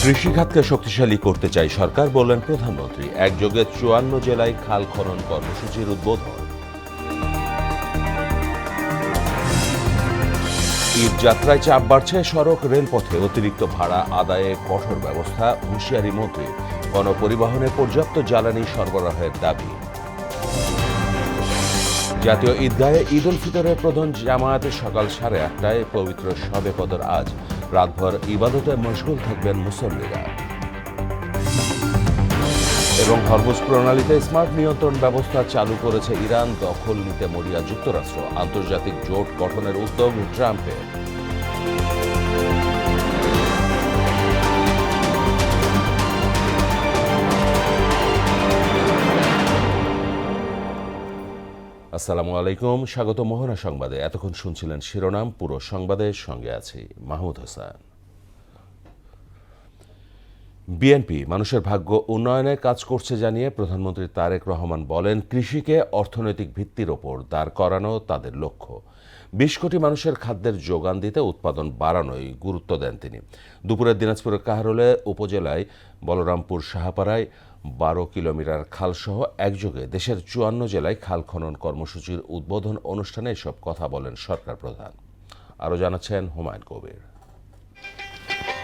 কৃষিখাতকে শক্তিশালী করতে চাই সরকার, বললেন প্রধানমন্ত্রী। একযোগে ৫৪ জেলায় খাল খনন কর্মসূচির উদ্বোধন। ঈদ যাত্রায় চাপ বাড়ছে সড়ক রেলপথে, অতিরিক্ত ভাড়া আদায়ে কঠোর ব্যবস্থা, হুঁশিয়ারি মন্ত্রী। গণপরিবহনে পর্যাপ্ত জ্বালানি সরবরাহের দাবি। জাতীয় ঈদগাহে ঈদ উল ফিতরের প্রধান জামায়াতে সকাল ৮:৩০টায় পবিত্র শবে কদর আজ। রাতভর ইবাদতে মশগুল থাকবেন মুসল্লিরা। এবং হরমুজ প্রণালীতে স্মার্ট নিয়ন্ত্রণ ব্যবস্থা চালু করেছে ইরান, দখল নিতে মরিয়া যুক্তরাষ্ট্র। আন্তর্জাতিক জোট গঠনের উদ্যোগ ট্রাম্পের। আসসালামু আলাইকুম, স্বাগত মোহনা সংবাদে। এতক্ষণ শুনছিলেন শিরোনাম, পুরো সংবাদের সঙ্গে আছি মাহমুদ হাসান। বিএনপি মানুষের ভাগ্য উন্নয়নে কাজ করছে জানিয়ে প্রধানমন্ত্রী তারেক রহমান বলেন, কৃষিকে অর্থনৈতিক ভিত্তির ওপর দাঁড় করানো তাদের লক্ষ্য। ২০ কোটি মানুষের খাদ্যের যোগান দিতে উৎপাদন বাড়ানোই গুরুত্ব দেন তিনি। দুপুরে দিনাজপুরের কাহারোলে উপজেলায় বলরামপুর শাহপাড়ায় ১২ কিলোমিটার খালসহ একযোগে দেশের ৫৪ জেলায় খাল খনন কর্মসূচির উদ্বোধন অনুষ্ঠানে এসব কথা বলেন সরকার প্রধান। আরও জানাচ্ছেন হুমায়ুন কবির।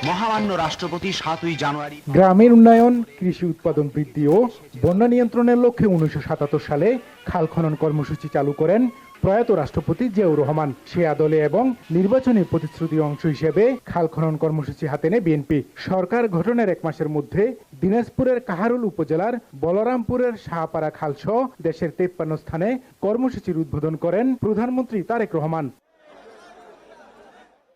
মহামান্য রাষ্ট্রপতি ৭ই জানুয়ারি গ্রামের উন্নয়ন, কৃষি উৎপাদন বৃদ্ধি ও বন্যা নিয়ন্ত্রণের লক্ষ্যে ১৯৭৭ সালে খাল খনন কর্মসূচি চালু করেন প্রয়াত রাষ্ট্রপতি জিয়াউর রহমান। সে আদলে এবং নির্বাচনী প্রতিশ্রুতির অংশ হিসেবে খাল খনন কর্মসূচি হাতে নেয় বিএনপি। সরকার গঠনের ১ মাসের মধ্যে দিনাজপুরের কাহারোল উপজেলার বলরামপুরের শাহপাড়া খালসহ দেশের ৫৩ স্থানে কর্মসূচির উদ্বোধন করেন প্রধানমন্ত্রী তারেক রহমান।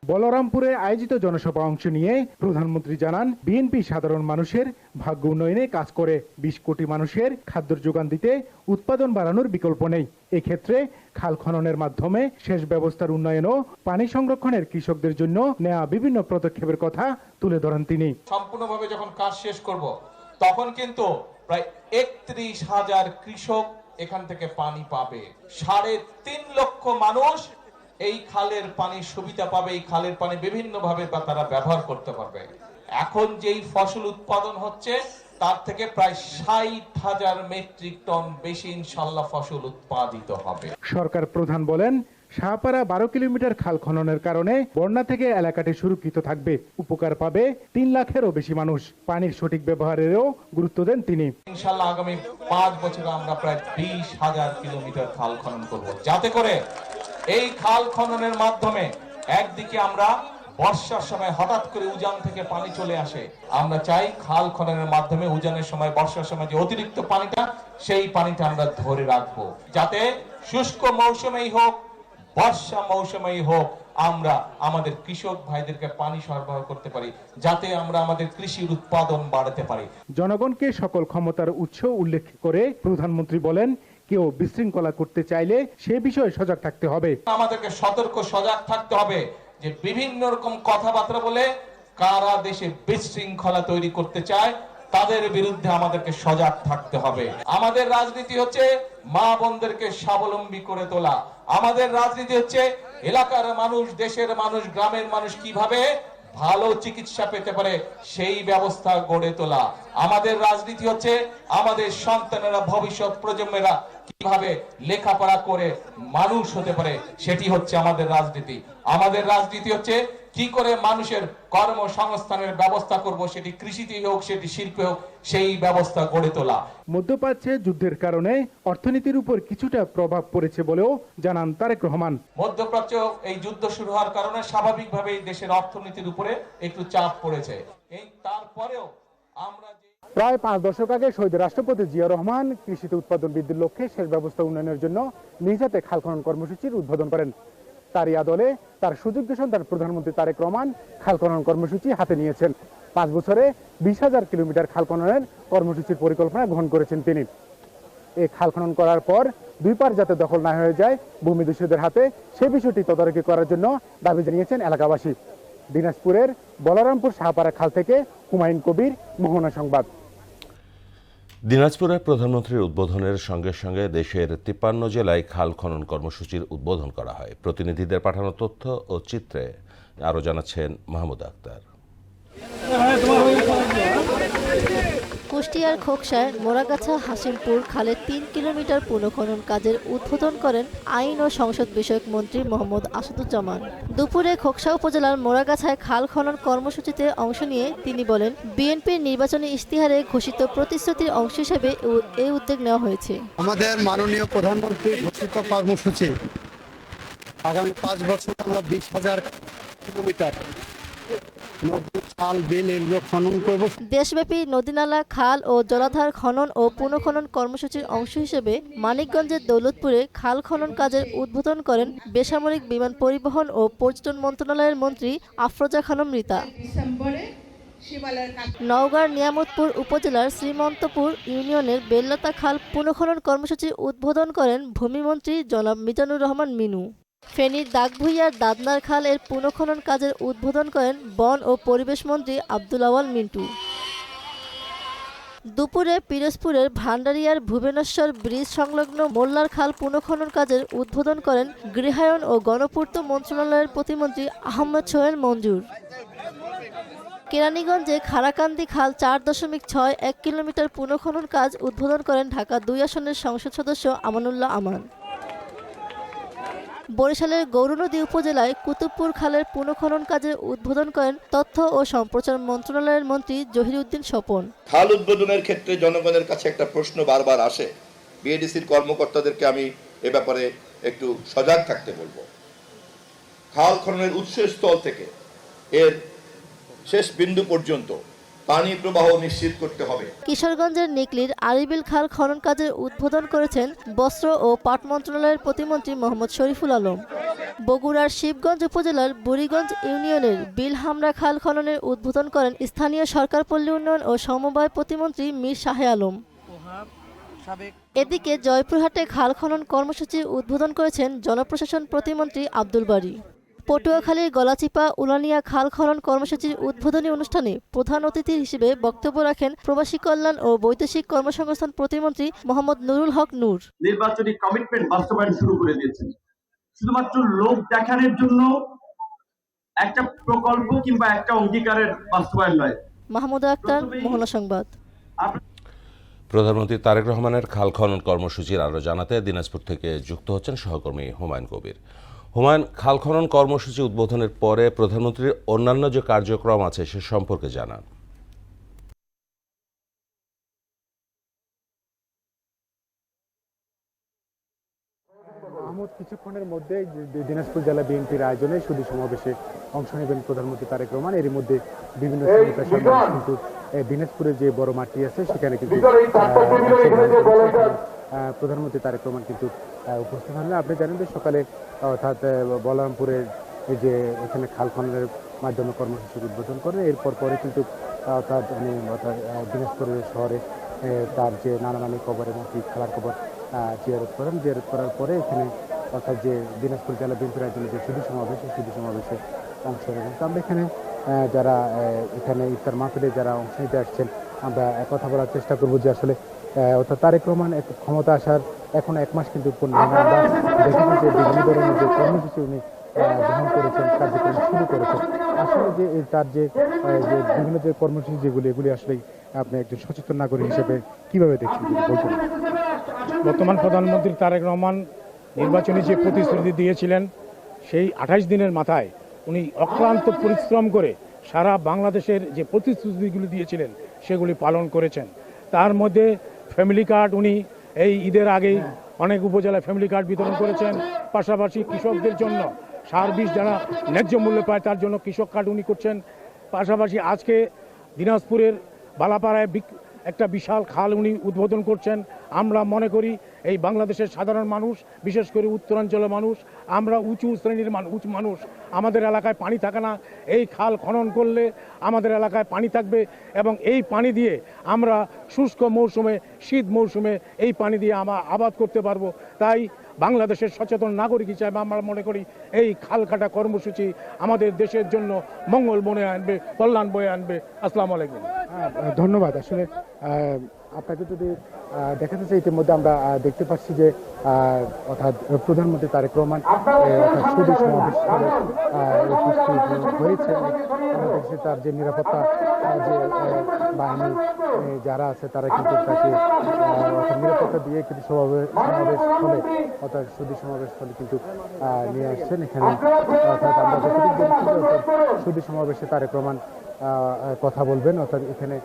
বলরামপুরে আয়োজিত জনসভা অংশ নিয়ে প্রধানমন্ত্রী জানান, বিএনপি সাধারণ মানুষের ভাগ্য উন্নয়নে কাজ করে। ২০ কোটি মানুষের খাদ্যের যোগান দিতে উৎপাদন বাড়ানোর বিকল্প নেই। এক্ষেত্রে খাল খননের মাধ্যমে সেচ ব্যবস্থার উন্নয়ন ও পানি সংরক্ষণের কৃষকদের জন্য নেওয়া বিভিন্ন পদক্ষেপের কথা তুলে ধরেন তিনি। সম্পূর্ণভাবে যখন কাজ শেষ করব, তখন কিন্তু প্রায় ৩১,০০০ কৃষক এখান থেকে পানি পাবে। ৩.৫ লক্ষ মানুষ এই খালের পানির সুবিধা পাবে। এই খালের পানি বিভিন্ন ভাবে তারা ব্যবহার করতে পারবে। এখন যেই ফসল উৎপাদন হচ্ছে তার থেকে প্রায় ৬০,০০০ মেট্রিক টন বেশি ইনশাআল্লাহ ফসল উৎপাদিত হবে। সরকার প্রধান বলেন, শাহপাড়া ১২ কিলোমিটার খাল খননের কারণে বন্যা থেকে এলাকাটি সুরক্ষিত থাকবে। উপকার পাবে ৩ লাখেরও বেশি মানুষ। পানির সঠিক ব্যবহারেরও গুরুত্ব দেন তিনি। ইনশাআল্লাহ আগামী ৫ বছরে আমরা প্রায় ২০,০০০ কিলোমিটার খাল খনন করব, যাতে করে এই খাল খননের মাধ্যমে একদিকে আমরা বর্ষার সময় হঠাৎ করে উজান থেকে পানি চলে আসে, আমরা চাই খাল খননের মাধ্যমে উজানের সময়, বর্ষার সময় যে অতিরিক্ত পানিটা, সেই পানিটা আমরা ধরে রাখবো, যাতে শুষ্ক মৌসুমেই হোক বর্ষা মৌসুমেই হোক আমরা আমাদের কৃষক ভাইদেরকে পানি সরবরাহ করতে পারি, যাতে আমরা আমাদের কৃষির উৎপাদন বাড়াতে পারি। জনগণকে সকল ক্ষমতার উৎস উল্লেখ করে প্রধানমন্ত্রী বলেন, কেউ বিশৃঙ্খলা করতে চাইলে সে বিষয়ে সজাগ থাকতে হবে। আমাদেরকে সতর্ক সজাগ থাকতে হবে যে বিভিন্ন রকম কথাবার্তা বলে কারা দেশে বিশৃঙ্খলা তৈরি করতে চায়, তাদের বিরুদ্ধে আমাদেরকে সজাগ থাকতে হবে। আমাদের রাজনীতি হচ্ছে মা বোনদেরকে স্বাবলম্বী করে তোলা। আমাদের রাজনীতি হচ্ছে এলাকার মানুষ, দেশের মানুষ, গ্রামের মানুষ কিভাবে ভালো চিকিৎসা পেতে পারে সেই ব্যবস্থা গড়ে তোলা। আমাদের রাজনীতি হচ্ছে আমাদের সন্তানেরা, ভবিষ্যৎ প্রজন্মেরা কিভাবে লেখাপড়া করে মানুষ হতে পারে, সেটি হচ্ছে আমাদের রাজনীতি। আমাদের রাজনীতি হচ্ছে কি করে মানুষের কর্মসংস্থানের ব্যবস্থা করব, সেটি কৃষিতে হোক, সেটি শিল্পে হোক, সেই ব্যবস্থা গড়ে তোলা। মধ্যপ্রাচ্যে যুদ্ধের কারণে অর্থনীতির উপর কিছুটা প্রভাব পড়েছে বলেও জানান তারেক রহমান। মধ্যপ্রাচ্য এই যুদ্ধ শুরু হওয়ার কারণে স্বাভাবিকভাবেই দেশের অর্থনীতির উপরে একটু চাপ পড়েছে। এই তারপরেও আমরা প্রায় ৫ দশক আগে শহীদ রাষ্ট্রপতি জিয়াউর রহমান কৃষিতে উৎপাদন বৃদ্ধির লক্ষ্যে সেচ ব্যবস্থা উন্নয়নের জন্য নিজ হাতে খাল খনন কর্মসূচির উদ্বোধন করেন। তারই আদলে তার সুযোগ্য সন্তান প্রধানমন্ত্রী তারেক রহমান খাল খনন কর্মসূচি হাতে নিয়েছেন। ৫ বছরে ২০,০০০ কিলোমিটার খাল খননের কর্মসূচির পরিকল্পনা গ্রহণ করেছেন তিনি। এই খাল খনন করার পর ২ পার যাতে দখল না হয়ে যায় ভূমিদস্যুদের হাতে, সে বিষয়টি তদারকি করার জন্য দাবি জানিয়েছেন এলাকাবাসী। দিনাজপুরের বলরামপুর শাহপাড়া খাল থেকে হুমায়ুন কবির, মোহনা সংবাদ। দিনাজপুরে প্রধানমন্ত্রীর উদ্বোধনের সঙ্গে সঙ্গে দেশের ৫৩ জেলায় খাল খনন কর্মসূচির উদ্বোধন করা হয়। প্রতিনিধিদের পাঠানো তথ্য ও চিত্রে আরও জানাচ্ছেন মাহমুদ আক্তার। কুষ্টিয়ার খোকসায় মোরাগাছা হাসিমপুর খালে ৩ কিলোমিটার পুনঃখনন কাজের উদ্বোধন করেন আইন ও সংসদ বিষয়ক মন্ত্রী মোহাম্মদ আসাদুজ্জামান। দুপুরে খোকসা উপজেলার মোরাগাছায় খাল খনন কর্মসূচিতে অংশ নিয়ে তিনি বলেন, বিএনপির নির্বাচনী ইশতেহারে ঘোষিত প্রতিশ্রুতির অংশ হিসেবে এই উদ্যোগ নেওয়া হয়েছে। আমাদের মাননীয় প্রধানমন্ত্রী ঘোষিত কর্মসূচি আগামী 5 বছর আমরা 20,000 কিলোমিটার নদী, খাল, বিল এগুলো খনন করব। দেশব্যাপী নদীনালা, খাল ও জলাধার খনন ও পুনঃখনন কর্মসূচির অংশ হিসেবে মানিকগঞ্জের দৌলতপুরে খাল খনন কাজের উদ্বোধন করেন বেসামরিক বিমান পরিবহন ও পর্যটন মন্ত্রণালয়ের মন্ত্রী আফরোজা খানম রীতা। নওগাঁর নিয়ামতপুর উপজেলার শ্রীমন্তপুর ইউনিয়নের বেল্লাতা খাল পুনঃখনন কর্মসূচির উদ্বোধন করেন ভূমিমন্ত্রী জনাব মিজানুর রহমান মিনু। ফেনীর দাগভূইয়ার দাদনার খাল এর পুনঃখনন কাজের উদ্বোধন করেন বন ও পরিবেশ মন্ত্রী আব্দুল আওয়াল মিন্টু। দুপুরে পিরোজপুরের ভান্ডারিয়ার ভুবনেশ্বর ব্রিজ সংলগ্ন মোল্লার খাল পুনঃখনন কাজের উদ্বোধন করেন গৃহায়ন ও গণপূর্ত মন্ত্রণালয়ের প্রতিমন্ত্রী আহমেদ সোহেল মঞ্জুর। কেরানীগঞ্জে খারাকান্দি খাল 4.61 কিলোমিটার পুনঃখনন কাজ উদ্বোধন করেন ঢাকা 2 আসনের সংসদ সদস্য আমানুল্লাহ আমান। বরিশালের গৌরনদী উপজেলায় কুতুবপুর খালের পুনঃখনন কাজের উদ্বোধন করেন তথ্য ও সম্প্রচার মন্ত্রণালয়ের মন্ত্রী জহিরুদ্দিন স্বপন। খাল উদ্বোধনের ক্ষেত্রে জনগণের কাছে একটা প্রশ্ন বারবার আসে, বিএডিসির কর্মকর্তাদেরকে আমি এ ব্যাপারে একটু সজাগ থাকতে বলবো। খাল খননের উৎসস্থল থেকে এর শেষ বিন্দু পর্যন্ত পানি প্রবাহ নিশ্চিত করতে হবে। কিশোরগঞ্জের নিকলির আরিবিল খাল খনন কাজের উদ্বোধন করেছেন বস্ত্র ও পাট মন্ত্রণালয়ের প্রতিমন্ত্রী মোহাম্মদ শরীফুল আলম। বগুড়ার শিবগঞ্জ উপজেলার বুড়িগঞ্জ ইউনিয়নের বিলহামরা খাল খননের উদ্বোধন করেন স্থানীয় সরকার পল্লী উন্নয়ন ও সমবায় প্রতিমন্ত্রী মীর শাহে আলম। এদিকে জয়পুরহাটে খাল খনন কর্মসূচির উদ্বোধন করেছেন জনপ্রশাসন প্রতিমন্ত্রী আব্দুল বারী। পটুয়াখালীর গলাচিপা উলানিয়া খাল খনন কর্মসূচির উদ্বোধনী অনুষ্ঠানে প্রধান অতিথি হিসেবে বক্তব্য রাখেন প্রবাসী কল্যাণ ও বৈদেশিক কর্মসংস্থান প্রতিমন্ত্রী মোহাম্মদ নুরুল হক নূর। নির্বাচনী কমিটমেন্ট বাস্তবায়ন শুরু করে দিয়েছেন, শুধুমাত্র লোক দেখানোর জন্য একটা প্রকল্প কিংবা একটা অঙ্গীকারের বাস্তবায়ন নয়। মাহমুদা আক্তার, মোহনা সংবাদ। প্রধানমন্ত্রী তারেক রহমানের খাল খনন কর্মসূচির আরও জানাতে দিনাজপুর থেকে যুক্ত হচ্ছেন সহকর্মী হুমায়ুন কবির। হুমায়ুন, খাল খনন কর্মসূচি উদ্বোধনের পরে প্রধানমন্ত্রীর অন্যান্য যে কার্যক্রম আছে সে সম্পর্কে জানান। মাহমুদ, কিছুক্ষণের মধ্যে দিনাজপুর জেলা বিএনপির আয়োজনে সুধী সমাবেশে অংশ নেবেন প্রধানমন্ত্রী তারেক রহমান। এর মধ্যে বিভিন্ন কিন্তু দিনাজপুরে যে বড় মাঠটি আছে সেখানে কিন্তু প্রধানমন্ত্রী তারেক রহমান কিন্তু উপস্থিত হন। আপনি জানেন যে সকালে অর্থাৎ বলরামপুরের যে এখানে খাল খননের মাধ্যমে কর্মসূচির উদ্বোধন করেন। এরপর পরে কিন্তু অর্থাৎ দিনাজপুরের শহরে তার যে নানানানি কবর এবং খেলার কবর জিয়ারত করেন। জিয়ারত করার পরে এখানে অর্থাৎ যে দিনাজপুর জেলা বিএনপির আয়োজনে যে সুধী সমাবেশ, সেই সুধী সমাবেশে অংশ নেবেন। তো আমরা এখানে যারা এখানে ইফতার মাহফিলে যারা অংশ নিতে আসছেন, আমরা কথা বলার চেষ্টা করবো যে আসলে অর্থাৎ তারেক রহমান ক্ষমতা আসার এখন 1 মাস কিন্তু পূর্ণ হয়নি। আমরা দেখেছি যে বিভিন্ন ধরনের যে কর্মসূচি উনি গ্রহণ করেছেন, কার্যক্রম শুরু করেছেন। আসলে যে তার যে বিভিন্ন যে কর্মসূচি যেগুলি, এগুলি আসলে আপনি একজন সচেতন নাগরিক হিসেবে কিভাবে দেখছেন বলছেন? বর্তমান প্রধানমন্ত্রী তারেক রহমান নির্বাচনী যে প্রতিশ্রুতি দিয়েছিলেন, সেই 28 দিনের মাথায় উনি অক্লান্ত পরিশ্রম করে সারা বাংলাদেশের যে প্রতিশ্রুতিগুলি দিয়েছিলেন সেগুলি পালন করেছেন। তার মধ্যে ফ্যামিলি কার্ড উনি এই ঈদের আগেই অনেক উপজেলায় ফ্যামিলি কার্ড বিতরণ করেছেন। পাশাপাশি কৃষকদের জন্য সার বীজ যারা ন্যায্য মূল্য পায় তার জন্য কৃষক কার্ড উনি করছেন। পাশাপাশি আজকে দিনাজপুরের বালাপাড়ায় একটা বিশাল খাল উনি উদ্বোধন করছেন। আমরা মনে করি এই বাংলাদেশের সাধারণ মানুষ, বিশেষ করে উত্তরাঞ্চলের মানুষ, আমরা উঁচু শ্রেণীর মানুষ, আমাদের এলাকায় পানি থাকে না। এই খাল খনন করলে আমাদের এলাকায় পানি থাকবে এবং এই পানি দিয়ে আমরা শুষ্ক মৌসুমে, শীত মৌসুমে এই পানি দিয়ে আমরা আবাদ করতে পারবো। তাই বাংলাদেশের সচেতন নাগরিক হিসাবে আমরা মনে করি এই খাল কাটা কর্মসূচি আমাদের দেশের জন্য মঙ্গল বয়ে আনবে, কল্যাণ বয়ে আনবে। আসসালামু আলাইকুম। ধন্যবাদ। আসলে আপনাকে যদি দেখাতে চাই, ইতিমধ্যে আমরা দেখতে পাচ্ছি যে অর্থাৎ প্রধানমন্ত্রী তারেক রহমান অর্থাৎ সুদী সমাবেশ উপস্থিত হয়েছে। আমরা দেখছি তার যে নিরাপত্তা যে বাহিনী যারা আছে তারা কিন্তু তাকে অর্থাৎ নিরাপত্তা দিয়ে কিন্তু সমাবেশ স্থলে অর্থাৎ সুদী সমাবেশ স্থলে কিন্তু নিয়ে আসছেন এখানে। অর্থাৎ আমরা যতটুকু দেখছি সুদী সমাবেশে তারেক রহমান কথা বলবেন, অর্থাৎ এখানে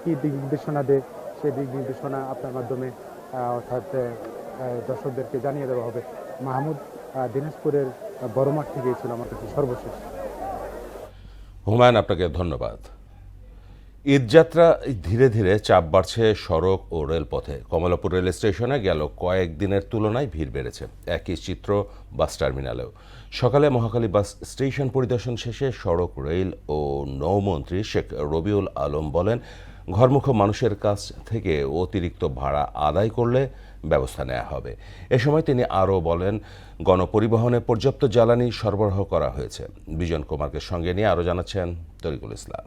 কি দিক নির্দেশনা দেয় সেই দিক নির্দেশনা আপনার মাধ্যমে অর্থাৎ দর্শকদেরকে জানিয়ে দেওয়া হবে। মাহমুদ, দিনাজপুরের বড়মাঠ থেকে ছিল আমার কাছে সর্বশেষ। হুমায়ুন, আপনাকে ধন্যবাদ। ঈদযাত্রা ধীরে ধীরে চাপ বাড়ছে সড়ক ও রেলপথে। কমলাপুর রেল স্টেশনে গেল কয়েকদিনের তুলনায় ভিড় বেড়েছে। একই চিত্র বাস টার্মিনালেও। সকালে মহাখালী বাস স্টেশন পরিদর্শন শেষে সড়ক, রেল ও নৌমন্ত্রী শেখ রবিউল আলম বলেন, ঘরমুখো মানুষের কাছ থেকে অতিরিক্ত ভাড়া আদায় করলে ব্যবস্থা নেওয়া হবে। এ সময় তিনি আরও বলেন, গণপরিবহনে পর্যাপ্ত জ্বালানি সরবরাহ করা হয়েছে। বিজন কুমারকে সঙ্গে নিয়ে আরও জানাচ্ছেন তরিকুল ইসলাম।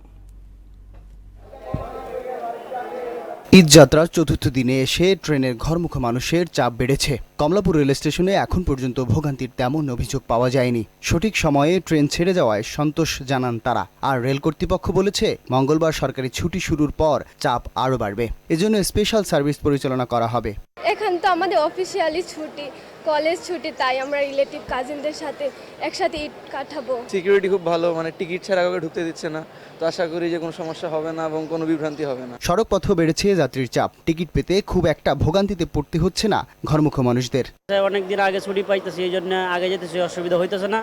ঈদযাত্রার চতুর্থ দিনে এসে ট্রেনের ঘরমুখো মানুষের চাপ বেড়েছে। কমলাপুর রেল স্টেশনে এখন পর্যন্ত ভোগান্তির তেমন অভিযোগ পাওয়া যায়নি। সঠিক সময়ে ট্রেন ছেড়ে যাওয়ায় সন্তোষ জানান তারা। আর রেল কর্তৃপক্ষ বলেছে, মঙ্গলবার সরকারি ছুটি শুরুর পর চাপ আরও বাড়বে। এজন্য স্পেশাল সার্ভিস পরিচালনা করা হবে। এখন তো আমাদের অফিসিয়ালি ছুটি, কলেজ ছুটি, তাই আমরা রিলেটিভ কাজিনদের সাথে একসাথে ঈদ কাটাবো। সিকিউরিটি খুব ভালো, মানে টিকিট ছাড়া কাউকে ঢুকতে দিচ্ছে না। তো আশা করি যে কোনো সমস্যা হবে না এবং কোনো বিভ্রান্তি হবে না। সড়ক পথেও বেড়েছে যাত্রীর চাপ। টিকিট পেতে খুব একটা ভোগান্তিতে পড়তে হচ্ছে না ঘরমুখো মানুষদের। অনেকদিন আগে ছুটি পাইতেছি, এই জন্য আগে যেতেছি, অসুবিধা হইতেছে না।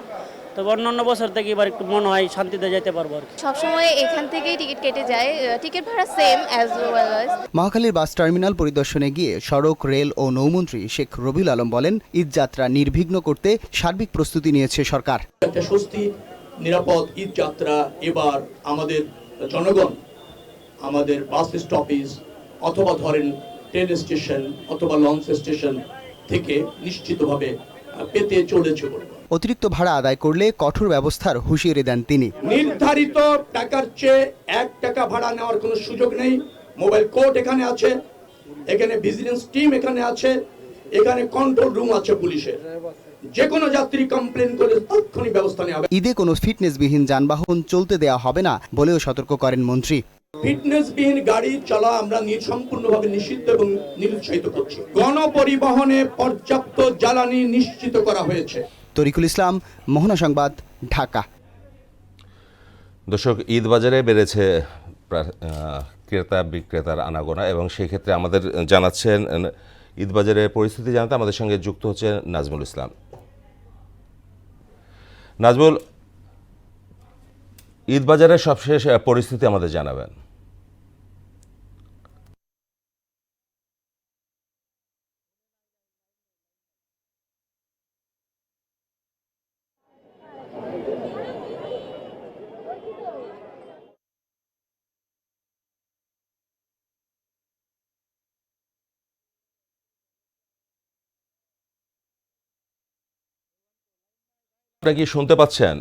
তো অন্যান্য বছর থেকে এবার একটু মনে হয় শান্তিতে যেতে পারবো আর কি। সবসময় এখান থেকেই টিকিট কেটে যায়, টিকিট ভাড়া সেম অ্যাজ ওয়েল অ্যাজ। মহাখালীর বাস টার্মিনাল পরিদর্শনে গিয়ে সড়ক, রেল ও নৌমন্ত্রী শেখ রবিউল আলম বলেন, ঈদযাত্রা নির্বিঘ্ন করতে সার্বিক প্রস্তুতি নিয়েছে সরকার। একটা স্বস্তি নিরাপদ ঈদযাত্রা এবার আমাদের জনগণ আমাদের বাস স্টপেজ অথবা ধরেন ট্রেন স্টেশন অথবা লঞ্চ স্টেশন থেকে নিশ্চিতভাবে পেতে চলেছে বলে। অতিরিক্ত ভাড়া আদায় করলে কঠোর ব্যবস্থার হুঁশিয়ারি দেন তিনি। নির্ধারিত টাকার চেয়ে 1 টাকা ভাড়া নেওয়ার কোনো সুযোগ নেই। মোবাইল কোর্ট এখানে আছে, এখানে ভিজিলেন্স টিম এখানে আছে, এখানে কন্ট্রোল রুম আছে পুলিশের। যে কোনো যাত্রী কমপ্লেন করলে তাৎক্ষণিক ব্যবস্থা নেওয়া হবে। ঈদে কোনো ফিটনেসবিহীন যানবাহন চলতে দেওয়া হবে না বলেও সতর্ক করেন মন্ত্রী। ফিটনেসবিহীন গাড়ি চলা আমরা সম্পূর্ণভাবে নিষিদ্ধ এবং নিরুৎসাহিত করছি। গণপরিবহনে পর্যাপ্ত জ্বালানি নিশ্চিত করা হয়েছে। তরিকুল ইসলাম, মোহনা সংবাদ, ঢাকা। দর্শক, ঈদ বাজারে বেড়েছে ক্রেতা বিক্রেতার আনাগোনা এবং সেই ক্ষেত্রে আমাদের জানাচ্ছেন ঈদ বাজারের পরিস্থিতি জানাতে আমাদের সঙ্গে যুক্ত হচ্ছে নাজমুল ইসলাম। নাজমুল, ঈদ বাজারের সবশেষ পরিস্থিতি আমাদের জানাবেন। আপনারা কি শুনতে পাচ্ছেন?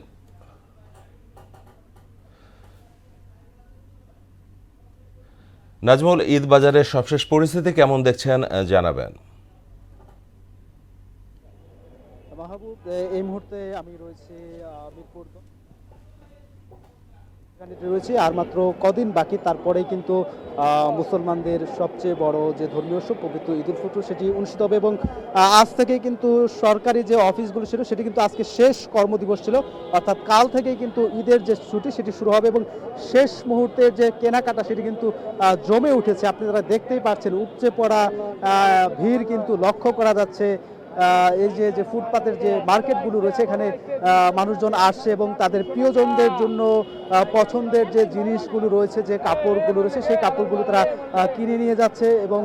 নাজমুল, ঈদ বাজারের সবশেষ পরিস্থিতি কেমন দেখছেন জানাবেন। মাহবুব, এই মুহূর্তে আমি রয়েছি মিরপুর রয়েছে, আর মাত্র কদিন বাকি, তারপরেই কিন্তু মুসলমানদের সবচেয়ে বড় যে ধর্মীয় উৎসব পবিত্র ঈদ উল ফিতর সেটি অনুষ্ঠিত হবে। এবং আজ থেকে কিন্তু সরকারি যে অফিসগুলো ছিল সেটি কিন্তু আজকে শেষ কর্মদিবস ছিল, অর্থাৎ কাল থেকেই কিন্তু ঈদের যে ছুটি সেটি শুরু হবে এবং শেষ মুহূর্তের যে কেনাকাটা সেটি কিন্তু জমে উঠেছে। আপনারা দেখতেই পাচ্ছেন, উপচে পড়া ভিড় কিন্তু লক্ষ্য করা যাচ্ছে। এই যে ফুটপাতের যে মার্কেটগুলো রয়েছে, এখানে মানুষজন আসছে এবং তাদের প্রিয়জনদের জন্য পছন্দের যে জিনিসগুলো রয়েছে, যে কাপড়গুলো রয়েছে, সেই কাপড়গুলো তারা কিনে নিয়ে যাচ্ছে। এবং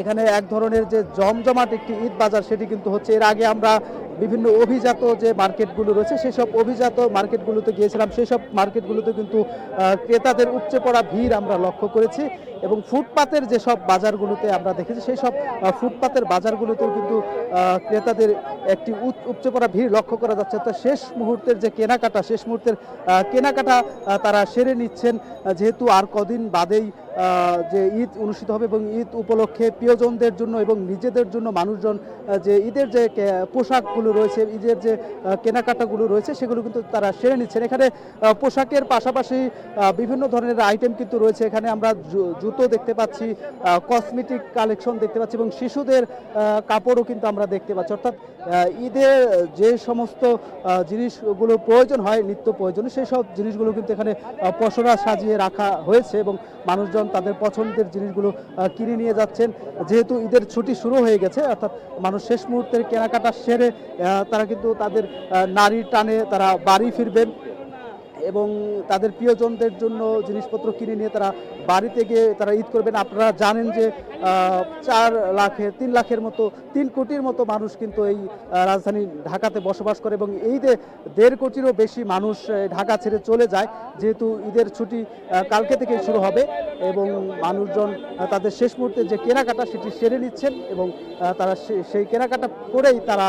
এখানে এক ধরনের যে জমজমাট একটি ঈদ বাজার সেটি কিন্তু হচ্ছে। এর আগে আমরা বিভিন্ন অভিজাত যে মার্কেটগুলো রয়েছে সেসব অভিজাত মার্কেটগুলোতে গিয়েছিলাম, সেসব মার্কেটগুলোতে কিন্তু ক্রেতাদের উপচে পড়া ভিড় আমরা লক্ষ্য করেছি। এবং ফুটপাতের যেসব বাজারগুলোতে আমরা দেখেছি, সেই সব ফুটপাতের বাজারগুলোতেও কিন্তু ক্রেতাদের একটি উপচে পড়া ভিড় লক্ষ্য করা যাচ্ছে। তো শেষ মুহূর্তের যে কেনাকাটা, শেষ মুহূর্তের কেনাকাটা তারা সেরে নিচ্ছেন, যেহেতু আর কদিন বাদেই যে ঈদ অনুষ্ঠিত হবে এবং ঈদ উপলক্ষে প্রিয়জনদের জন্য এবং নিজেদের জন্য মানুষজন যে ঈদের যে পোশাকগুলো রয়েছে, ঈদের যে কেনাকাটাগুলো রয়েছে সেগুলো কিন্তু তারা সেরে নিচ্ছেন। এখানে পোশাকের পাশাপাশি বিভিন্ন ধরনের আইটেম কিন্তু রয়েছে। এখানে আমরা জুতো দেখতে পাচ্ছি, কসমেটিক কালেকশন দেখতে পাচ্ছি এবং শিশুদের কাপড়ও কিন্তু আমরা দেখতে পাচ্ছি। অর্থাৎ ঈদের যে সমস্ত জিনিসগুলো প্রয়োজন হয়, নিত্য প্রয়োজনীয়, সেই সব জিনিসগুলো কিন্তু এখানে পসরা সাজিয়ে রাখা হয়েছে এবং মানুষজন তাদের পছন্দের জিনিসগুলো কিনে নিয়ে যাচ্ছেন। যেহেতু ঈদের ছুটি শুরু হয়ে গেছে, অর্থাৎ মানুষ শেষ মুহূর্তের কেনাকাটা সেরে তারা কিন্তু তাদের নারীর টানে তারা বাড়ি ফিরবেন এবং তাদের প্রিয়জনদের জন্য জিনিসপত্র কিনে নিয়ে তারা বাড়িতে গিয়ে তারা ঈদ করবেন। আপনারা জানেন যে 3 কোটির মতো মানুষ কিন্তু এই রাজধানী ঢাকাতে বসবাস করে এবং এই 1.5 কোটিরও বেশি মানুষ ঢাকা ছেড়ে চলে যায়। যেহেতু ঈদের ছুটি কালকে থেকে শুরু হবে এবং মানুষজন তাদের শেষ মুহূর্তে যে কেনাকাটা সেটি সেরে নিচ্ছেন এবং তারা সেই কেনাকাটা করেই তারা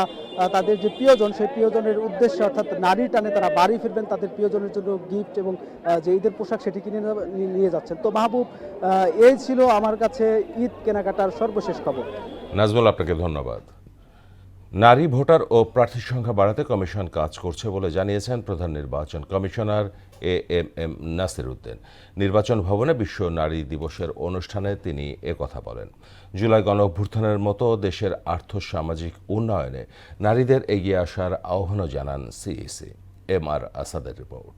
তাদের যে প্রিয়জন, সেই প্রিয়জনের উদ্দেশ্যে অর্থাৎ নারীর টানে তারা বাড়ি ফিরবেন, তাদের প্রিয়জনের জন্য গিফট এবং যে ঈদের পোশাক সেটি কিনে নিয়ে যাচ্ছেন। তো মাহবুব, এই ছিল আমার কাছে ঈদ কেনাকাটার সর্বশেষ খবর। নাজমুল, আপনাকে ধন্যবাদ। নারী ভোটার ও প্রার্থীর সংখ্যা বাড়াতে কমিশন কাজ করছে বলে জানিয়েছেন প্রধান নির্বাচন কমিশনার AMM নাসির উদ্দিন। নির্বাচন ভবনে বিশ্ব নারী দিবসের অনুষ্ঠানে তিনি একথা বলেন। জুলাই গণঅভ্যুত্থানের মতো দেশের আর্থসামাজিক উন্নয়নে নারীদের এগিয়ে আসার আহ্বানও জানান CEC। MR আসাদের রিপোর্ট।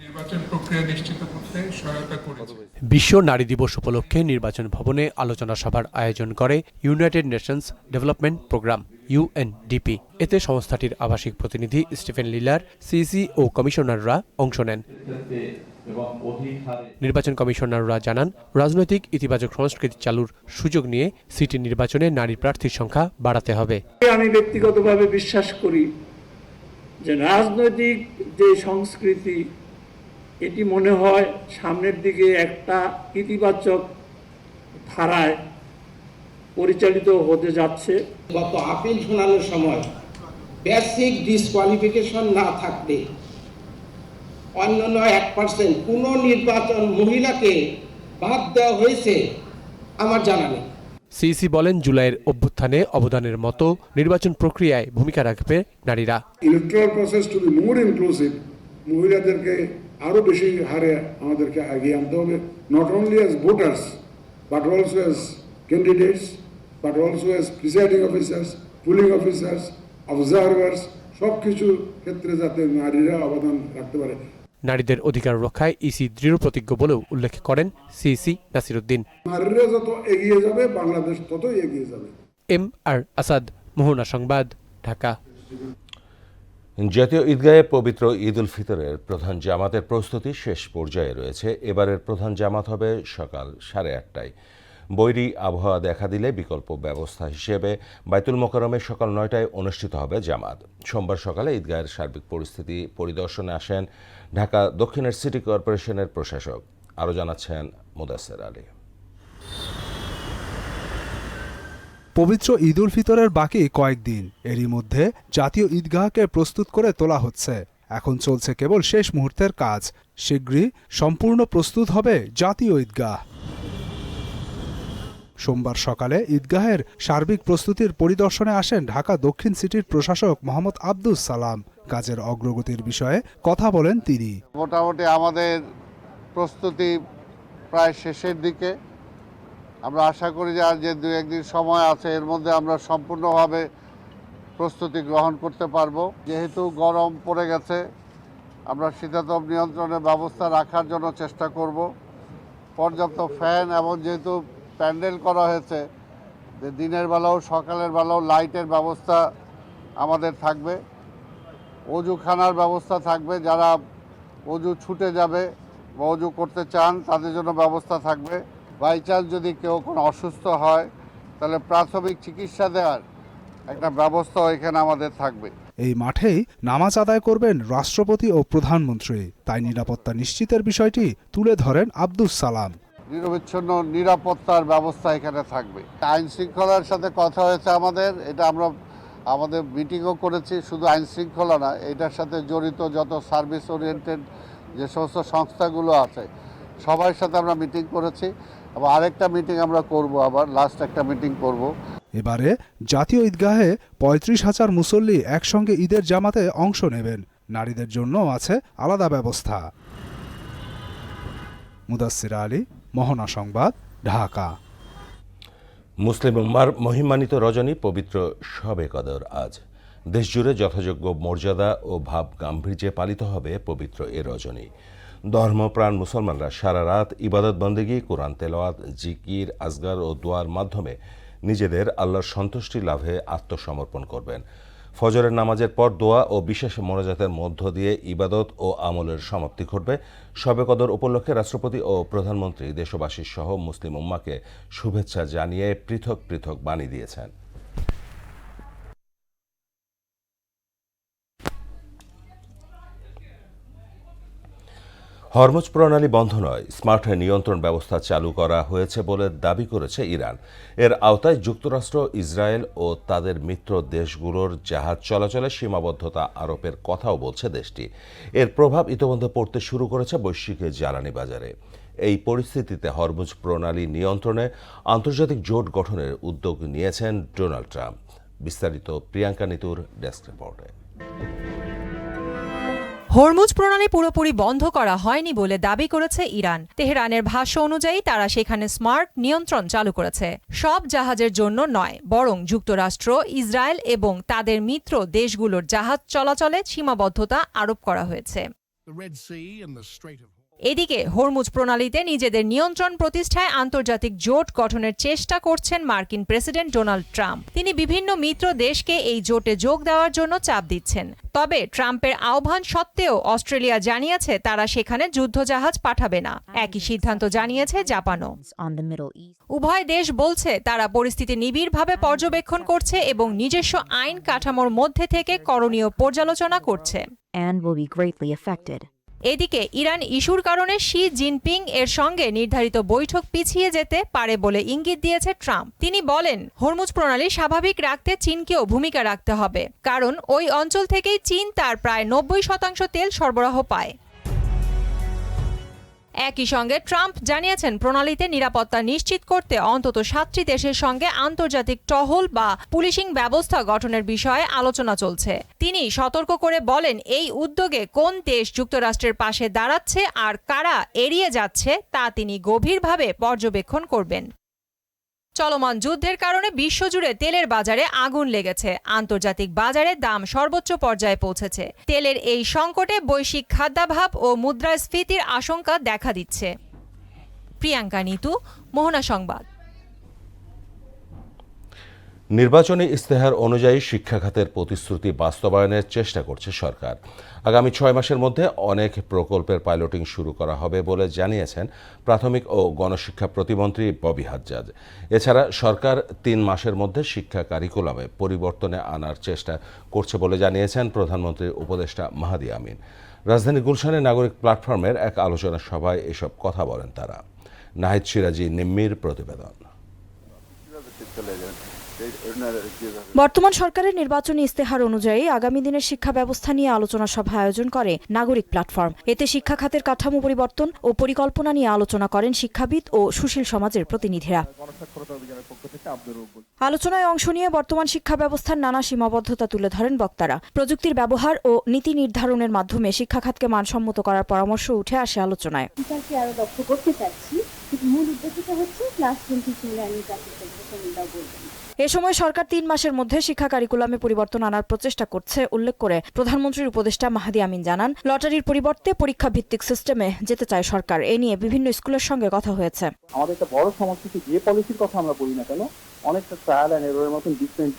নির্বাচন প্রক্রিয়া নিশ্চিত করতে সহায়তা করেছে। বিশ্ব নারী দিবস উপলক্ষে নির্বাচন ভবনে আলোচনা সভার আয়োজন করে United Nations Development Programme UNDP। এতে সংস্থাটির আবাসিক প্রতিনিধি স্টিফেন লিলার, CEC ও কমিশনাররা অংশ নেন। নির্বাচন কমিশনাররা জানান, রাজনৈতিক ইতিবাচক সংস্কৃতি চালুর সুযোগ নিয়ে সিটি নির্বাচনে নারী প্রার্থীর সংখ্যা বাড়াতে হবে। আমি ব্যক্তিগতভাবে বিশ্বাস করি যে রাজনৈতিক যে সংস্কৃতি, এটি মনে হয় সামনের দিকে একটা ইতিবাচক ধারায় পরিচালিত হতে যাচ্ছে। গত আপিল শোনানোর সময় বেসিক ডিসকোয়ালিফিকেশন না থাকলে অন্যান্য 1% কোনো নির্বাচন মহিলাকে বাদ দেওয়া হয়েছে আমার জানা নেই। CEC বলেন, জুলাইয়ের অভ্যুত্থানে অবদানের মতো নির্বাচন প্রক্রিয়ায় ভূমিকা রাখবে নারীরা। Electoral process to be more inclusive, মহিলাদেরকে আরো বেশি হারে আমাদেরকে এগিয়ে আনতে হবে, not only as voters but also as candidates, but also as presiding officers, polling officers, observers, সব কিছু ক্ষেত্রে যাতে নারীরা অবদান রাখতে পারে। নারীদের অধিকার রক্ষায় EC দৃঢ় প্রতিজ্ঞ বলেও উল্লেখ করেন CEC নাসির উদ্দিন। নারীরা যত এগিয়ে যাবে, বাংলাদেশ ততই এগিয়ে যাবে। MR আসাদ, মোহনা সংবাদ, ঢাকা। জাতীয় ঈদগাহে পবিত্র ঈদ উল ফিতরের প্রধান জামাতের প্রস্তুতি শেষ পর্যায়ে রয়েছে। এবারের প্রধান জামাত হবে সকাল 8:30টায়। বৈরী আবহাওয়া দেখা দিলে বিকল্প ব্যবস্থা হিসেবে বাইতুল মোকাররমে সকাল 9টায় অনুষ্ঠিত হবে জামাত। সোমবার সকালে ঈদগাহের সার্বিক পরিস্থিতি পরিদর্শনে আসেন ঢাকা দক্ষিণের সিটি কর্পোরেশনের প্রশাসক। আরও জানাচ্ছেন মুদাসসির আলী। পবিত্র ঈদ উল ফিতরের বাকি কয়েকদিন, এরই মধ্যে জাতীয় ঈদগাহকে প্রস্তুত করে তোলা হচ্ছে। এখন চলছে কেবল শেষ মুহূর্তের কাজ। শীঘ্রই সম্পূর্ণ প্রস্তুত হবে জাতীয় ঈদগাহ। সোমবার সকালে ঈদগাহের সার্বিক প্রস্তুতির পরিদর্শনে আসেন ঢাকা দক্ষিণ সিটির প্রশাসক মোহাম্মদ আব্দুস সালাম। কাজের অগ্রগতির বিষয়ে কথা বলেন তিনি। মোটামুটি আমাদের প্রস্তুতি প্রায় শেষের দিকে। আমরা আশা করি যে আর যে 2-1 দিন সময় আছে, এর মধ্যে আমরা সম্পূর্ণভাবে প্রস্তুতি গ্রহণ করতে পারবো। যেহেতু গরম পড়ে গেছে, আমরা শীতাতপ নিয়ন্ত্রণের ব্যবস্থা রাখার জন্য চেষ্টা করব। পর্যাপ্ত ফ্যান এবং যেহেতু প্যান্ডেল করা হয়েছে, যে দিনের বেলাও সকালের বেলাও লাইটের ব্যবস্থা আমাদের থাকবে। অজুখানার ব্যবস্থা থাকবে, যারা অজু ছুটে যাবে বা অজু করতে চান তাদের জন্য ব্যবস্থা থাকবে। বাই চান্স যদি কেউ কোনো অসুস্থ হয়, তাহলে প্রাথমিক চিকিৎসা দেওয়ার একটা ব্যবস্থা এখানে আমাদের থাকবে। এই মাঠেই নামাজ আদায় করবেন রাষ্ট্রপতি ও প্রধানমন্ত্রী, তাই নিরাপত্তা নিশ্চিতের বিষয়টি তুলে ধরেন আব্দুস সালাম। নিরবিচ্ছিন্ন নিরাপত্তার ব্যবস্থা এখানে থাকবে। আইন শৃঙ্খলার সাথে কথা হয়েছে আমাদের, এটা আমরা আমাদের মিটিংও করেছি। শুধু আইন শৃঙ্খলা না, এটার সাথে জড়িত যত সার্ভিস ওরিয়েন্টেড যে সমস্ত সংস্থাগুলো আছে, সবার সাথে আমরা মিটিং করেছি এবং আরেকটা মিটিং আমরা করব, আবার লাস্ট একটা মিটিং করব। এবারে জাতীয় ঈদগাহে ৩৫,০০০ মুসল্লি একসঙ্গে ঈদের জামাতে অংশ নেবেন। নারীদের জন্য আছে আলাদা ব্যবস্থা। মুদাসসির আলী, মোহনা সংবাদ, ঢাকা। মুসলিম উম্মার মহিমান্বিত রজনী পবিত্র শবে কদর আজ। দেশজুড়ে যথাযোগ্য মর্যাদা ও ভাব গাম্ভীর্যে পালিত হবে পবিত্র এ রজনী। ধর্মপ্রাণ মুসলমানরা সারা রাত ইবাদত বন্দেগী, কোরআন তেলাওয়াত, জিকির, আজগার ও দোয়ার মাধ্যমে নিজেদের আল্লাহর সন্তুষ্টি লাভে আত্মসমর্পণ করবেন। ফজরের নামাজের পর দোয়া ও বিশেষ মোনাজাতের মধ্য দিয়ে ইবাদত ও আমলের সমাপ্তি ঘটবে। শবে কদর উপলক্ষে রাষ্ট্রপতি ও প্রধানমন্ত্রী দেশবাসী সহ মুসলিম উম্মাকে শুভেচ্ছা জানিয়ে পৃথক পৃথক বাণী দিয়েছেন। হরমুজ প্রণালী বন্ধ নয়, স্মার্ট নিয়ন্ত্রণ ব্যবস্থা চালু করা হয়েছে বলে দাবি করেছে ইরান। এর আওতায় যুক্তরাষ্ট্র, ইসরায়েল ও তাদের মিত্র দেশগুলোর জাহাজ চলাচলে সীমাবদ্ধতা আরোপের কথাও বলছে দেশটি। এর প্রভাব ইতোমধ্যে পড়তে শুরু করেছে বৈশ্বিক জ্বালানি বাজারে। এই পরিস্থিতিতে হরমুজ প্রণালী নিয়ন্ত্রণে আন্তর্জাতিক জোট গঠনের উদ্যোগ নিয়েছেন ডোনাল্ড ট্রাম্প। বিস্তারিত প্রিয়াঙ্কা নিতুর ডেস্ক রিপোর্টে। হরমুজ প্রণালী পুরোপুরি বন্ধ করা হয়নি বলে দাবি করেছে ইরান। তেহরানের ভাষ্য অনুযায়ী তারা সেখানে স্মার্ট নিয়ন্ত্রণ চালু করেছে। সব জাহাজের জন্য নয়, বরং যুক্তরাষ্ট্র, ইসরায়েল এবং তাদের মিত্র দেশগুলোর জাহাজ চলাচলে সীমাবদ্ধতা আরোপ করা হয়েছে। এদিকে হরমুজ প্রণালীতে নিজেদের নিয়ন্ত্রণ প্রতিষ্ঠায় আন্তর্জাতিক জোট গঠনের চেষ্টা করছেন মার্কিন প্রেসিডেন্ট ডোনাল্ড ট্রাম্প। তিনি বিভিন্ন মিত্র দেশকে এই জোটে যোগ দেওয়ার জন্য চাপ দিচ্ছেন। তবে ট্রাম্পের আহ্বান সত্ত্বেও অস্ট্রেলিয়া জানিয়েছে তারা সেখানে যুদ্ধজাহাজ পাঠাবে না। একই সিদ্ধান্ত জানিয়েছে জাপানও। উভয় দেশ বলছে তারা পরিস্থিতি নিবিড়ভাবে পর্যবেক্ষণ করছে এবং নিজস্ব আইন কাঠামোর মধ্যে থেকে করণীয় পর্যালোচনা করছে। এদিকে ইরান ইস্যুর কারণে শি জিনপিং এর সঙ্গে নির্ধারিত বৈঠক পিছিয়ে যেতে পারে বলে ইঙ্গিত দিয়েছে ট্রাম্প। তিনি বলেন, হরমুজ প্রণালী স্বাভাবিক রাখতে চীনকেও ভূমিকা রাখতে হবে, কারণ ওই অঞ্চল থেকেই চীন তার প্রায় ৯০% তেল সরবরাহ পায়। একই সঙ্গে ট্রাম্প জানিয়েছেন প্রণালীতে নিরাপত্তা নিশ্চিত করতে অন্তত ৭টি দেশের সঙ্গে আন্তর্জাতিক টহল বা পুলিশিং ব্যবস্থা গঠনের বিষয়ে আলোচনা চলছে। তিনি সতর্ক করে বলেন, এই উদ্যোগে কোন দেশ যুক্তরাষ্ট্রের পাশে দাঁড়াচ্ছে আর কারা এড়িয়ে যাচ্ছে তা তিনি গভীরভাবে পর্যবেক্ষণ করবেন। চলমান যুদ্ধের কারণে বিশ্বজুড়ে তেলের বাজারে আগুন লেগেছে। আন্তর্জাতিক বাজারে দাম সর্বোচ্চ পর্যায়ে পৌঁছেছে। তেলের এই সংকটে বৈশ্বিক খাদ্যাভাব ও মুদ্রাস্ফীতির আশঙ্কা দেখা দিচ্ছে। প্রিয়াঙ্কা নিতু, মোহনা সংবাদ। নির্বাচনী ইস্তেহার অনুযায়ী শিক্ষা খাতের প্রতিশ্রুতি বাস্তবায়নের চেষ্টা করছে সরকার। আগামী ৬ মাসের মধ্যে অনেক প্রকল্পের পাইলটিং শুরু করা হবে বলে জানিয়েছেন প্রাথমিক ও গণশিক্ষা প্রতিমন্ত্রী ববি হাজ্জাজ। এছাড়া সরকার ৩ মাসের মধ্যে শিক্ষা কারিকুলামে পরিবর্তনে আনার চেষ্টা করছে বলে জানিয়েছেন প্রধানমন্ত্রীর উপদেষ্টা মাহাদি আমিন। রাজধানী গুলশানে নাগরিক প্ল্যাটফর্মের এক আলোচনা সভায় এসব কথা বলেন তারা। নাহিদ সিরাজি নিম্মির প্রতিবেদন। বর্তমান সরকারের নির্বাচনী ইস্তেহার অনুযায়ী আগামী দিনের শিক্ষা ব্যবস্থা নিয়ে আলোচনা সভা আয়োজন করে নাগরিক প্ল্যাটফর্ম। এতে শিক্ষা খাতের কাঠামো পরিবর্তন ও পরিকল্পনা নিয়ে আলোচনা করেন শিক্ষাবিদ ও সুশীল সমাজের প্রতিনিধিরা। আলোচনায় অংশ নিয়ে বর্তমান শিক্ষা ব্যবস্থার নানা সীমাবদ্ধতা তুলে ধরেন বক্তারা। প্রযুক্তির ব্যবহার ও নীতি নির্ধারণের মাধ্যমে শিক্ষা খাতকে মানসম্মত করার পরামর্শ উঠে আসে আলোচনায়। আরো দক্ষ করতে চাচ্ছি, মূল উদ্দেশ্যটা হচ্ছে ক্লাসরুম টিচিং লার্নিং প্র্যাকটিস। এ সময় সরকার ৩ মাসের মধ্যে শিক্ষা কারিকুলামে পরিবর্তন আনার প্রচেষ্টা করছে উল্লেখ করে প্রধানমন্ত্রীর উপদেষ্টা মাহাদি আমিন জানান, লটারির পরিবর্তে পরীক্ষা ভিত্তিক সিস্টেমে যেতে চায় সরকার। এ নিয়ে বিভিন্ন স্কুলের সঙ্গে কথা হয়েছে। আমাদের একটা বড় সমস্যা কি, যে পলিসির কথা আমরা বলি না কেন, অনেকটা ট্রায়াল অ্যান্ড এররের মতন different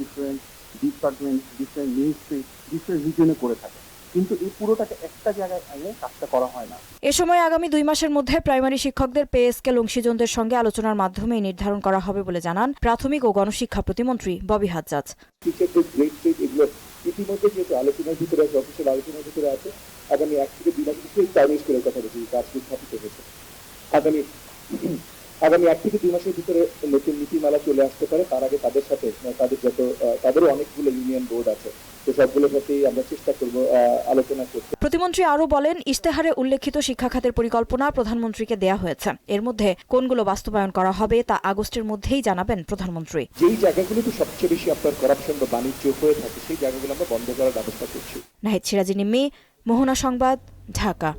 department, different ministry, different রিজনে করে থাকে, কিন্তু এই পুরোটাকে একটা জায়গায় এনে কাজটা করা হয় না। এ সময় আগামী 2 মাসের মধ্যে প্রাইমারি শিক্ষকদের পে স্কেল অংশীজনদের সঙ্গে আলোচনার মাধ্যমে নির্ধারণ করা হবে বলে জানান প্রাথমিক ও গণশিক্ষা প্রতিমন্ত্রী ববি হাজ্জাজ। ইতিমধ্যে যেহেতু আলোচনার ভিতরে আছে, অফিসিয়াল আলোচনার ভিতরে আছে, আগামী 1 থেকে 2 মাস ভিতরে প্রাইমারি স্কুলের কথা বলছি, কাজ স্থাপিত হয়েছে। আগামী 1 থেকে 2 মাসের ভিতরে নতুন নীতিমালা চলে আসতে পারে। তার আগে তাদের সাথে তাদেরও অনেকগুলো ইউনিয়ন বোর্ড আছে, তো সবগুলোর সাথেই আমরা চেষ্টা করব আলোচনা করতে। প্রতিমন্ত্রী আরও বলেন, ইশতেহারে উল্লেখিত শিক্ষা খাতের পরিকল্পনা প্রধানমন্ত্রীকে দেয়া হয়েছে। এর মধ্যে কোনগুলো বাস্তবায়ন করা হবে তা আগস্টের মধ্যেই জানাবেন প্রধানমন্ত্রী। যেই জায়গাগুলোতে সবচেয়ে বেশি আপনার করাপশন বা বাণিজ্য হয়ে থাকে সেই জায়গাগুলো আমরা বন্ধ করার ব্যবস্থা করছি। নাহিদ সিরাজি নিম্মি, মোহনা সংবাদ, ঢাকা।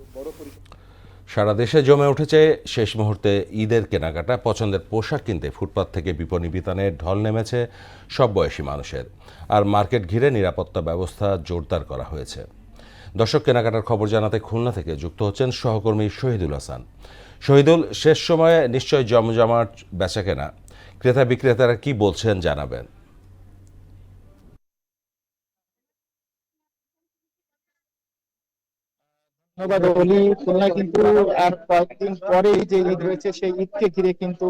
সারা দেশে জমে উঠেছে শেষ মুহূর্তে ঈদের কেনাকাটা। পছন্দের পোশাক কিনতে ফুটপাত থেকে বিপণী বিতানে ঢল নেমেছে সব বয়সী মানুষের। আর মার্কেট ঘিরে নিরাপত্তা ব্যবস্থা জোরদার করা হয়েছে। দর্শক, কেনাকাটার খবর জানাতে খুলনা থেকে যুক্ত হচ্ছেন সহকর্মী শহীদুল হাসান। শহীদুল, শেষ সময়ে নিশ্চয় জমজমাট বেচাকেনা, ক্রেতা বিক্রেতারা কি বলছেন জানাবেন। ধন্যবাদ অলি। খুলনায় কিন্তু আর কয়েকদিন পরেই যে ঈদ রয়েছে সেই ঈদকে ঘিরে কিন্তু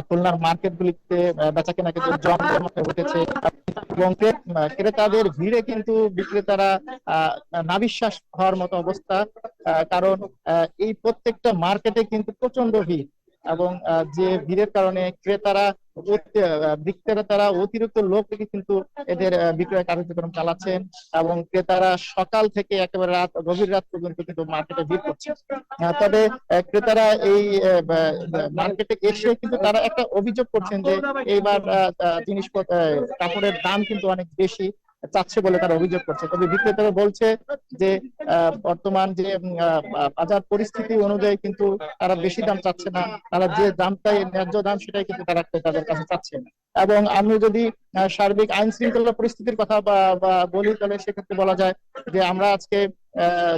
খুলনার মার্কেটগুলিতে বেচাকেনা কিন্তু জমজমাট ঘটেছে এবং ক্রেতাদের ভিড়ে কিন্তু বিক্রেতারা নাবিশ্বাস হওয়ার মতো অবস্থা। কারণ এই প্রত্যেকটা মার্কেটে কিন্তু প্রচন্ড ভিড় এবং যে ভিড়ের কারণে বিক্রেতারা অতিরিক্ত লোক থেকে কিন্তু এদের বিক্রয় কার্যক্রম চালাচ্ছেন এবং ক্রেতারা সকাল থেকে একেবারে গভীর রাত পর্যন্ত কিন্তু মার্কেটে ভিড় করছে। তবে ক্রেতারা এই মার্কেটে এসে কিন্তু তারা একটা অভিযোগ করছেন যে এইবার জিনিসপত্র কাপড়ের দাম কিন্তু অনেক বেশি চাচ্ছে বলে তারা অভিযোগ করছে। তবে বিক্রেতারা বলছে যে বর্তমান যে বাজার পরিস্থিতি অনুযায়ী কিন্তু তারা বেশি দাম চাচ্ছে না, তারা যে দামটাই ন্যায্য দাম সেটাই কিন্তু তারা ক্রেতাদের কাছে চাচ্ছে। এবং আমি যদি সার্বিক আইন শৃঙ্খলা পরিস্থিতির কথা বলি তাহলে সেক্ষেত্রে বলা যায় যে আমরা আজকে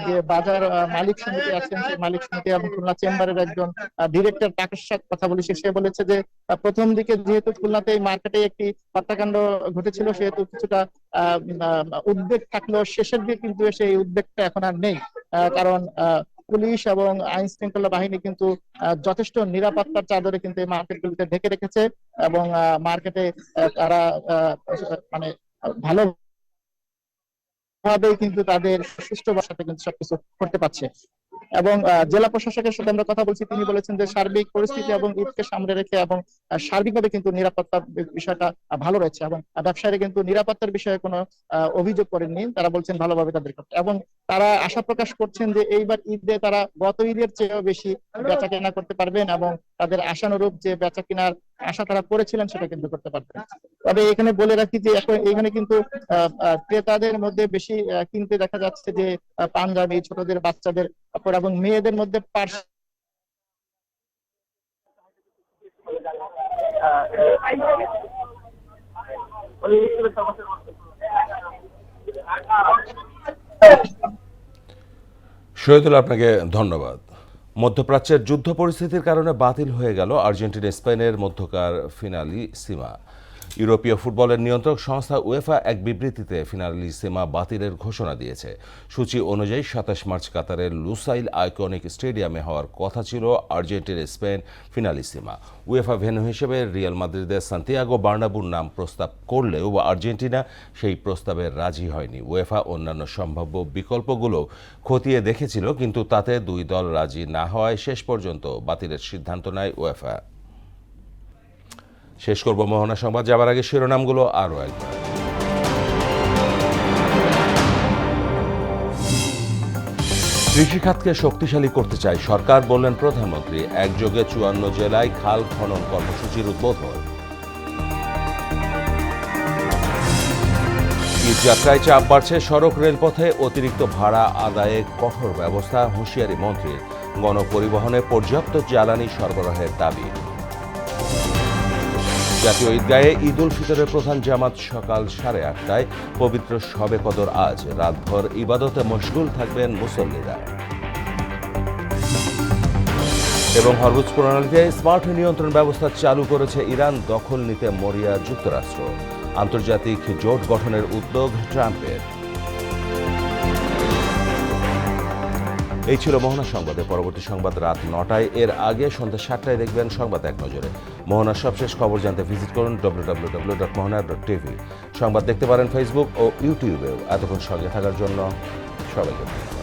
যে বাজার মালিক সমিতি আছেন সেই মালিক সমিতি এবং খুলনা চেম্বারের একজন ডিরেক্টর তাকের সাথে কথা বলেছি। সে বলেছে যে প্রথম দিকে যেহেতু খুলনাতে এই মার্কেটে একটি হত্যাকাণ্ড ঘটেছিল সেহেতু কিছুটা উদ্বেগ থাকলেও শেষের দিকে কিন্তু সেই উদ্বেগটা এখন আর নেই। কারণ পুলিশ এবং আইন শৃঙ্খলা বাহিনী কিন্তু যথেষ্ট নিরাপত্তার চাদরে কিন্তু এই মার্কেটগুলিতে ঢেকে রেখেছে এবং মার্কেটে তারা মানে ভালো ভাবেই কিন্তু তাদের সুষ্ঠুভাবে সাথে কিন্তু সবকিছু করতে পারছে। এবং জেলা প্রশাসকের সাথে আমরা কথা বলছি, তিনি বলেছেন যে সার্বিক পরিস্থিতি এবং ঈদকে সামনে রেখে এবং সার্বিকভাবে কিন্তু নিরাপত্তা বিষয়টা ভালো রয়েছে এবং ব্যবসায়ীরা কিন্তু নিরাপত্তার বিষয়ে কোনো অভিযোগ করেননি। তারা বলছেন ভালোভাবে তাদের করতে এবং তারা আশা প্রকাশ করছেন যে এইবার ঈদে তারা গত ঈদের চেয়েও বেশি বেচা কেনা করতে পারবেন এবং তাদের আশানুরূপ যে বেচা কেনার আশা তারা করেছিলেন সেটা কিন্তু করতে পারবেন। তবে এখানে বলে রাখি যে এখন এখানে কিন্তু ক্রেতাদের মধ্যে বেশি কিনতে দেখা যাচ্ছে যে পাঞ্জাবি, ছোটদের বাচ্চাদের কাপড় এবং মেয়েদের মধ্যে পার্স। শহীদুল, আপনাকে ধন্যবাদ। মধ্যপ্রাচ্যের যুদ্ধ পরিস্থিতির কারণে বাতিল হয়ে গেল আর্জেন্টিনা স্পেনের মধ্যকার ফিনালিসিমা। ইউরোপীয় ফুটবলের নিয়ন্ত্রক সংস্থা উয়েফা এক বিবৃতিতে ফিনালিসিমা বাতিলের ঘোষণা দিয়েছে। সূচি অনুযায়ী 27 মার্চ কাতারের লুসাইল আইকনিক স্টেডিয়ামে হওয়ার কথা ছিল Argentina Spain Finalissima. UEFA venue হিসেবে রিয়াল মাদ্রিদের সান্তিয়াগো বার্নাবুর নাম প্রস্তাব করলেও আর্জেন্টিনা সেই প্রস্তাবে রাজি হয়নি। উয়েফা অন্যান্য সম্ভাব্য বিকল্পগুলো খতিয়ে দেখেছিল, কিন্তু তাতে দুই দল রাজি না হওয়ায় শেষ পর্যন্ত বাতিলের সিদ্ধান্ত নেয় উয়েফা। শেষ করব মোহনা সংবাদ যাবার আগে শিরোনামগুলো আরও একবার। কৃষিখাতকে শক্তিশালী করতে চায় সরকার, বললেন প্রধানমন্ত্রী। একযোগে 54 জেলায় খাল খনন কর্মসূচির উদ্বোধন। ঈদযাত্রায় চাপ বাড়ছে, সড়ক রেলপথে অতিরিক্ত ভাড়া আদায়ে কঠোর ব্যবস্থা, হুঁশিয়ারি মন্ত্রীর। গণপরিবহনে পর্যাপ্ত জ্বালানি সরবরাহের দাবি। জাতীয় ঈদগাহে ঈদ উল ফিতরের প্রধান জামাত সকাল 8:30টায়। পবিত্র শবে কদর আজ, রাতভর ইবাদতে মশগুল থাকবেন মুসল্লিরা। এবং হরমুজ প্রণালীতে স্মার্ট নিয়ন্ত্রণ ব্যবস্থা চালু করেছে ইরান, দখল নিতে মরিয়া যুক্তরাষ্ট্র। আন্তর্জাতিক জোট গঠনের উদ্যোগ ট্রাম্পের। এই ছিল মোহনা সংবাদে। পরবর্তী সংবাদ রাত 9টায়। এর আগে সন্ধ্যা 7টায় দেখবেন সংবাদ এক নজরে। মোহনার সবশেষ খবর জানতে ভিজিট করুন www.mohana.tv। সংবাদ দেখতে পারেন ফেসবুক ও ইউটিউবেও। এতক্ষণ সঙ্গে থাকার জন্য সবাইকে ধন্যবাদ।